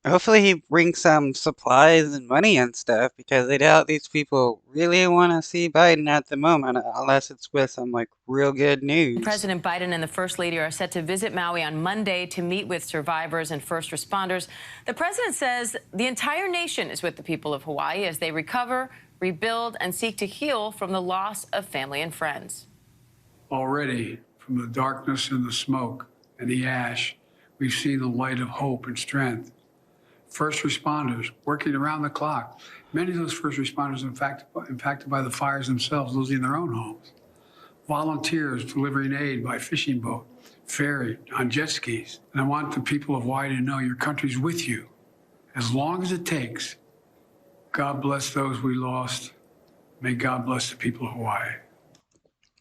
Hopefully he brings some supplies and money and stuff because I doubt these people really want to see Biden at the moment unless it's with some like real good news. President Biden and the First Lady are set to visit Maui on Monday to meet with survivors and first responders. The president says the entire nation is with the people of Hawaii as they recover, rebuild, and seek to heal from the loss of family and friends. Already, from the darkness and the smoke and the ash, we've seen the light of hope and strength. First responders working around the clock. Many of those first responders impacted by the fires themselves, losing their own homes. Volunteers delivering aid by fishing boat, ferry, on jet skis. And I want the people of Hawaii to know your country's with you. As long as it takes, God bless those we lost. May God bless the people of Hawaii.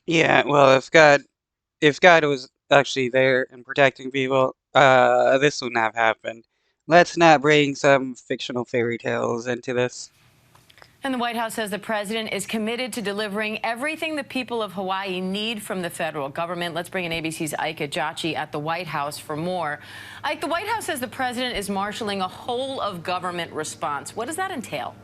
Yeah, well, if God was actually there and protecting people, this wouldn't have happened. Let's not bring some fictional fairy tales into this. And the White House says the president is committed to delivering everything the people of Hawaii need from the federal government. Let's bring in ABC's Ike Ajachi at the White House for more. Ike, the White House says the president is marshaling a whole of government response. What does that entail?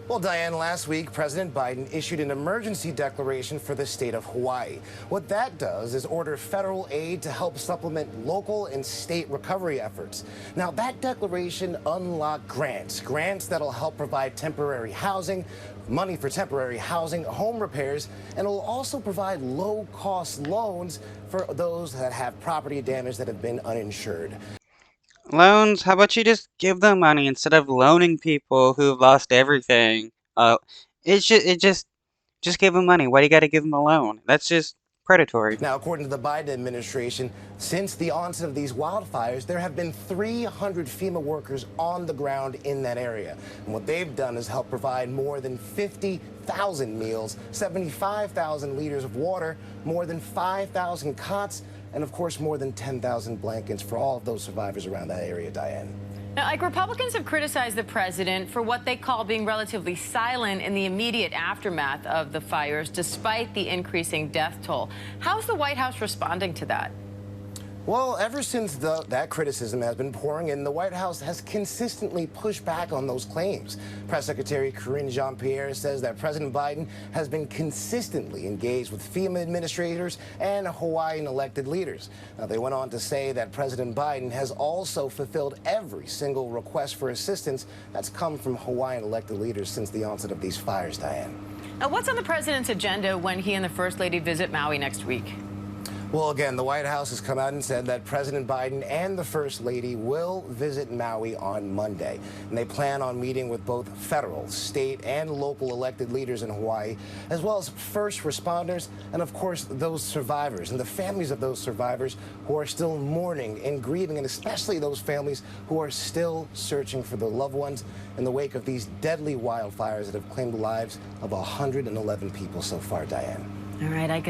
Well, Diane, last week, President Biden issued an emergency declaration for the state of Hawaii. What that does is order federal aid to help supplement local and state recovery efforts. Now, that declaration unlocked grants that'll help provide temporary housing, money for temporary housing, home repairs, and it'll also provide low-cost loans for those that have property damage that have been uninsured. Loans? How about you just give them money instead of loaning people who've lost everything? It just give them money. Why do you got to give them a loan? That's just predatory. Now, according to the Biden administration, since the onset of these wildfires, there have been 300 FEMA workers on the ground in that area. And what they've done is help provide more than 50,000 meals, 75,000 liters of water, more than 5,000 cots, and of course, more than 10,000 blankets for all of those survivors around that area, Diane. Now, like Republicans have criticized the president for what they call being relatively silent in the immediate aftermath of the fires, despite the increasing death toll. How's the White House responding to that? Well, ever since that criticism has been pouring in, the White House has consistently pushed back on those claims. Press Secretary Karine Jean-Pierre says that President Biden has been consistently engaged with FEMA administrators and Hawaiian elected leaders. Now, they went on to say that President Biden has also fulfilled every single request for assistance that's come from Hawaiian elected leaders since the onset of these fires, Diane. Now, what's on the president's agenda when he and the First Lady visit Maui next week? Well, again, the White House has come out and said that President Biden and the First Lady will visit Maui on Monday. And they plan on meeting with both federal, state, and local elected leaders in Hawaii, as well as first responders and, of course, those survivors and the families of those survivors who are still mourning and grieving, and especially those families who are still searching for their loved ones in the wake of these deadly wildfires that have claimed the lives of 111 people so far, Diane. All right, I could